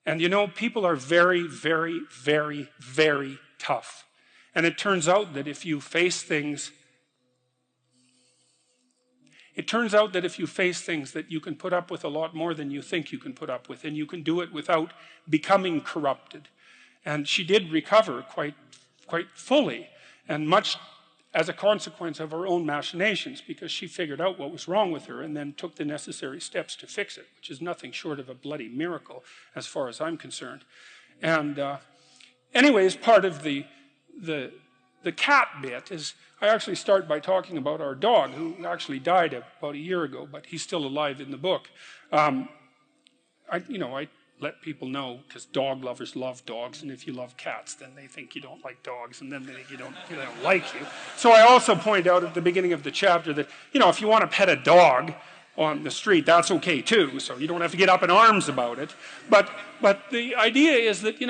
And you know, people are very, very, very, very tough. And it turns out that if you face things, that you can put up with a lot more than you think you can put up with, and you can do it without becoming corrupted. And she did recover quite fully, and much as a consequence of her own machinations, because she figured out what was wrong with her and then took the necessary steps to fix it, which is nothing short of a bloody miracle as far as I'm concerned. And anyways, part of the cat bit is, I actually start by talking about our dog, who actually died about a year ago, but he's still alive in the book. I let people know, because dog lovers love dogs, and if you love cats, then they think you don't like dogs, and then they think they don't like you. So I also point out at the beginning of the chapter that, if you want to pet a dog on the street, that's okay too, so you don't have to get up in arms about it. But the idea is that,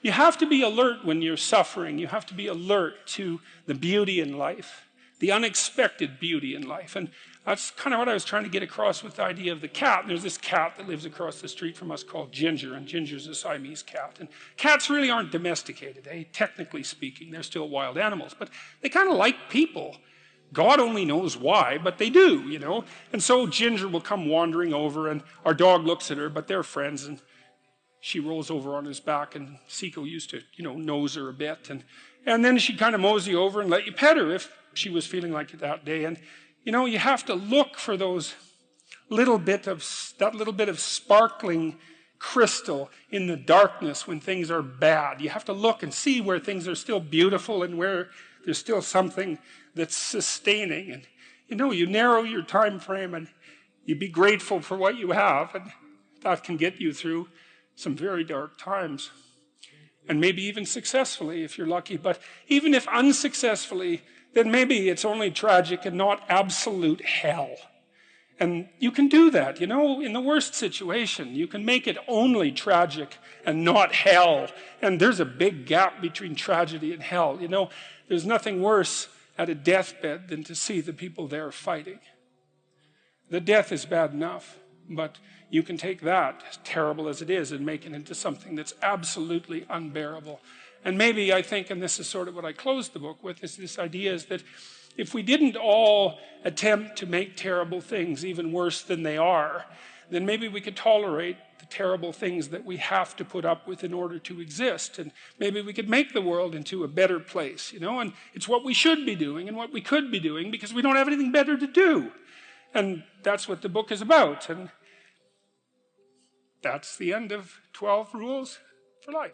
you have to be alert when you're suffering. You have to be alert to the beauty in life, the unexpected beauty in life. And that's kind of what I was trying to get across with the idea of the cat. And there's this cat that lives across the street from us called Ginger, and Ginger's a Siamese cat. And cats really aren't domesticated, technically speaking. They're still wild animals, but they kind of like people. God only knows why, but they do, And so Ginger will come wandering over, and our dog looks at her, but they're friends, and she rolls over on his back, and Seiko used to, nose her a bit. And then she'd kind of mosey over and let you pet her if she was feeling like it that day. And, you have to look for that little bit of sparkling crystal in the darkness when things are bad. You have to look and see where things are still beautiful and where there's still something that's sustaining. And, you narrow your time frame and you be grateful for what you have, and that can get you through some very dark times, and maybe even successfully if you're lucky. But even if unsuccessfully, then maybe it's only tragic and not absolute hell. And you can do that, in the worst situation. You can make it only tragic and not hell. And there's a big gap between tragedy and hell. There's nothing worse at a deathbed than to see the people there fighting. The death is bad enough, but you can take that, as terrible as it is, and make it into something that's absolutely unbearable. And maybe I think, and this is sort of what I closed the book with, is this idea is that if we didn't all attempt to make terrible things even worse than they are, then maybe we could tolerate the terrible things that we have to put up with in order to exist. And maybe we could make the world into a better place, And it's what we should be doing and what we could be doing, because we don't have anything better to do. And that's what the book is about. And that's the end of 12 Rules for Life.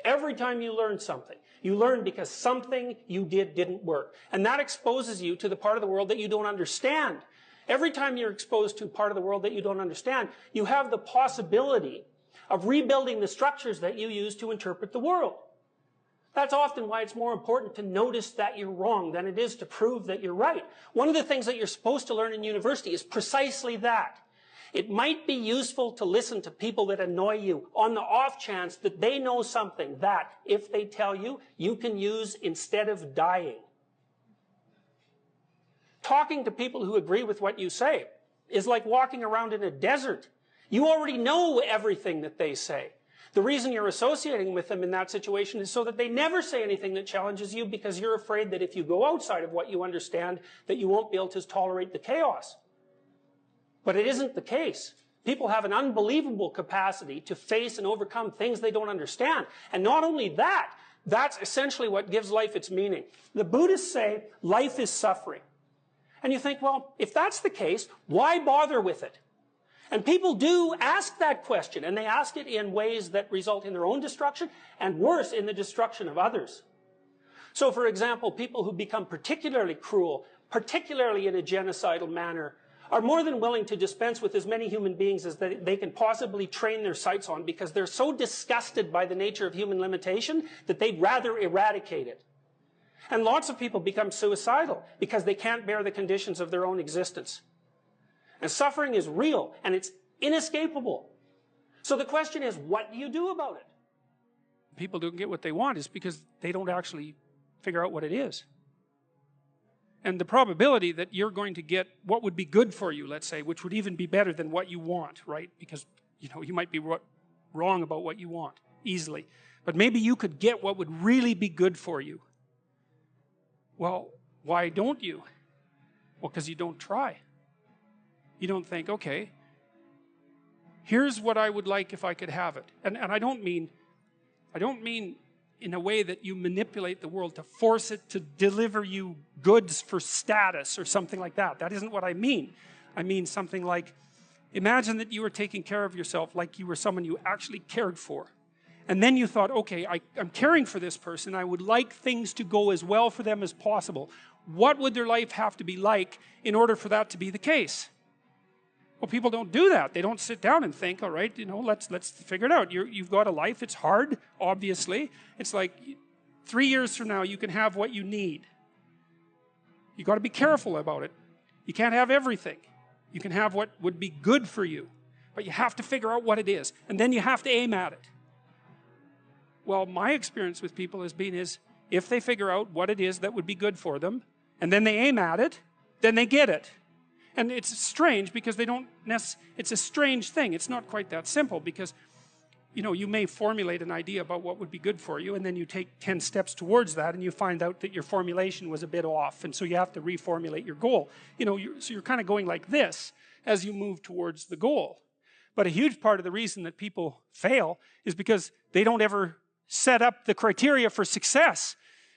Every time you learn something, you learn because something you did didn't work. And that exposes you to the part of the world that you don't understand. Every time you're exposed to a part of the world that you don't understand, you have the possibility of rebuilding the structures that you use to interpret the world. That's often why it's more important to notice that you're wrong than it is to prove that you're right. One of the things that you're supposed to learn in university is precisely that. It might be useful to listen to people that annoy you on the off chance that they know something that, if they tell you, you can use instead of dying. Talking to people who agree with what you say is like walking around in a desert. You already know everything that they say. The reason you're associating with them in that situation is so that they never say anything that challenges you, because you're afraid that if you go outside of what you understand, that you won't be able to tolerate the chaos. But it isn't the case. People have an unbelievable capacity to face and overcome things they don't understand. And not only that, that's essentially what gives life its meaning. The Buddhists say life is suffering. And you think, well, if that's the case, why bother with it? And people do ask that question, and they ask it in ways that result in their own destruction, and worse, in the destruction of others. So, for example, people who become particularly cruel, particularly in a genocidal manner, are more than willing to dispense with as many human beings as they can possibly train their sights on, because they're so disgusted by the nature of human limitation that they'd rather eradicate it. And lots of people become suicidal because they can't bear the conditions of their own existence. And suffering is real, and it's inescapable. So the question is, what do you do about it? People don't get what they want is because they don't actually figure out what it is. And the probability that you're going to get what would be good for you, let's say, which would even be better than what you want, right? Because, you might be wrong about what you want, easily. But maybe you could get what would really be good for you. Well, why don't you? Well, because you don't try. You don't think, okay, here's what I would like if I could have it. And I don't mean in a way that you manipulate the world to force it to deliver you goods for status or something like that. That isn't what I mean. I mean something like, imagine that you were taking care of yourself like you were someone you actually cared for. And then you thought, okay, I'm caring for this person. I would like things to go as well for them as possible. What would their life have to be like in order for that to be the case? Well, people don't do that. They don't sit down and think, all right, let's figure it out. You've got a life. It's hard, obviously. It's like 3 years from now, you can have what you need. You've got to be careful about it. You can't have everything. You can have what would be good for you. But you have to figure out what it is. And then you have to aim at it. Well, my experience with people has been if they figure out what it is that would be good for them, and then they aim at it, then they get it. And it's strange because they don't it's a strange thing. It's not quite that simple because, you may formulate an idea about what would be good for you, and then you take 10 steps towards that, and you find out that your formulation was a bit off, and so you have to reformulate your goal. So you're kind of going like this as you move towards the goal. But a huge part of the reason that people fail is because they don't ever set up the criteria for success.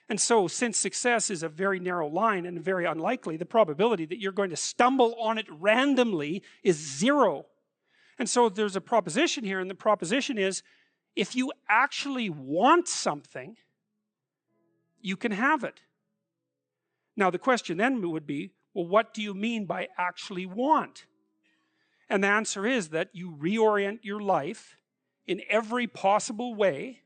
And so, since success is a very narrow line and very unlikely, the probability that you're going to stumble on it randomly is 0. And so there's a proposition here, and the proposition is, if you actually want something, you can have it. Now the question then would be, well, what do you mean by actually want? And the answer is that you reorient your life in every possible way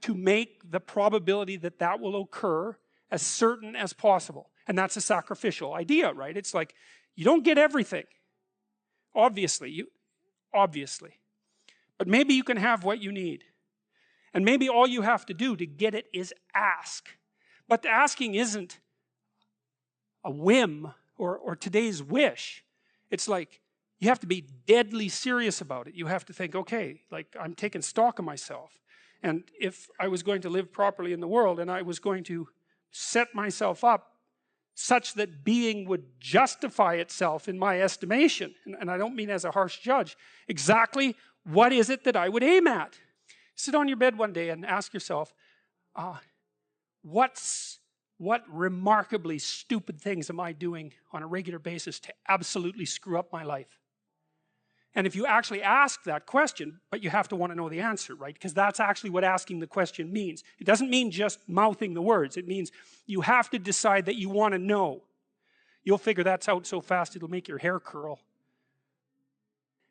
to make the probability that that will occur as certain as possible. And that's a sacrificial idea, right? It's like, you don't get everything. Obviously. But maybe you can have what you need. And maybe all you have to do to get it is ask. But the asking isn't a whim or today's wish. It's like, you have to be deadly serious about it. You have to think, okay, like I'm taking stock of myself. And if I was going to live properly in the world and I was going to set myself up such that being would justify itself in my estimation, and I don't mean as a harsh judge, exactly what is it that I would aim at? Sit on your bed one day and ask yourself, what remarkably stupid things am I doing on a regular basis to absolutely screw up my life? And if you actually ask that question, but you have to want to know the answer, right? Because that's actually what asking the question means. It doesn't mean just mouthing the words. It means you have to decide that you want to know. You'll figure that's out so fast it'll make your hair curl.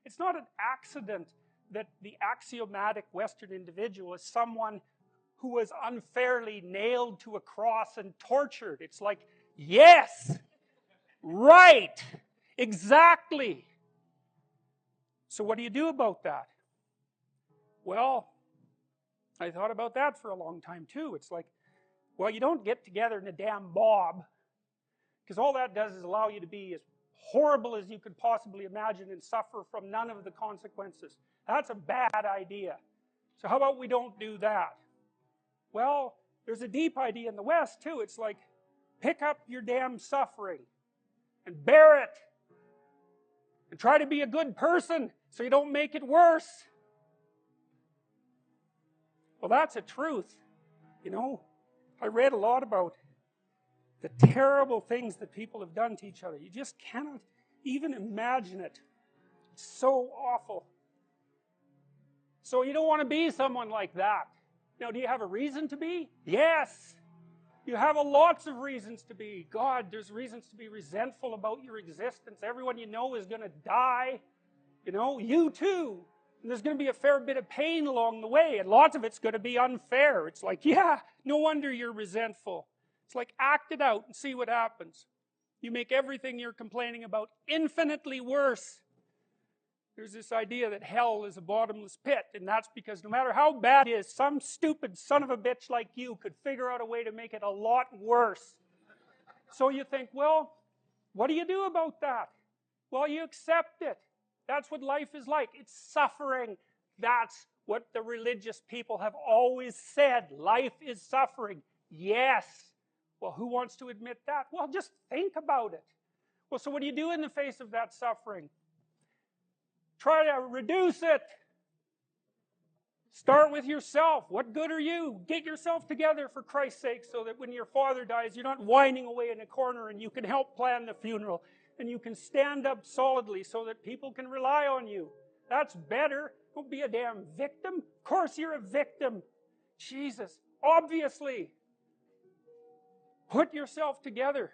It's not an accident that the axiomatic Western individual is someone who was unfairly nailed to a cross and tortured. It's like, yes, right, exactly. So what do you do about that? Well, I thought about that for a long time too. It's like, well, you don't get together in a damn mob, because all that does is allow you to be as horrible as you could possibly imagine and suffer from none of the consequences. That's a bad idea. So how about we don't do that? Well, there's a deep idea in the West too. It's like, pick up your damn suffering and bear it and try to be a good person so you don't make it worse. Well, that's a truth. I read a lot about the terrible things that people have done to each other. You just cannot even imagine it. It's so awful. So you don't want to be someone like that. Now, do you have a reason to be? Yes. You have lots of reasons to be. God, there's reasons to be resentful about your existence. Everyone you know is going to die. You too. And there's going to be a fair bit of pain along the way, and lots of it's going to be unfair. It's like, yeah, no wonder you're resentful. It's like, act it out and see what happens. You make everything you're complaining about infinitely worse. There's this idea that hell is a bottomless pit, and that's because no matter how bad it is, some stupid son of a bitch like you could figure out a way to make it a lot worse. So you think, well, what do you do about that? Well, you accept it. That's what life is like. It's suffering. That's what the religious people have always said. Life is suffering. Yes. Well, who wants to admit that? Well, just think about it. Well, so what do you do in the face of that suffering? Try to reduce it. Start with yourself. What good are you? Get yourself together for Christ's sake, so that when your father dies, you're not whining away in a corner, and you can help plan the funeral, and you can stand up solidly so that people can rely on you. That's better. Don't be a damn victim. Of course you're a victim. Jesus, obviously. Put yourself together.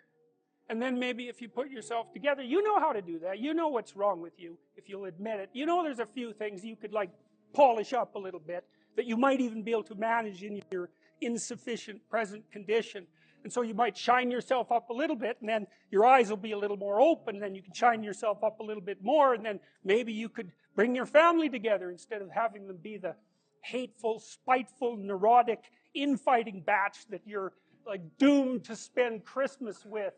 And then maybe if you put yourself together, you know how to do that. You know what's wrong with you, if you'll admit it. You know there's a few things you could like polish up a little bit, that you might even be able to manage in your insufficient present condition. And so you might shine yourself up a little bit, and then your eyes will be a little more open, and then you can shine yourself up a little bit more, and then maybe you could bring your family together instead of having them be the hateful, spiteful, neurotic, infighting batch that you're like doomed to spend Christmas with.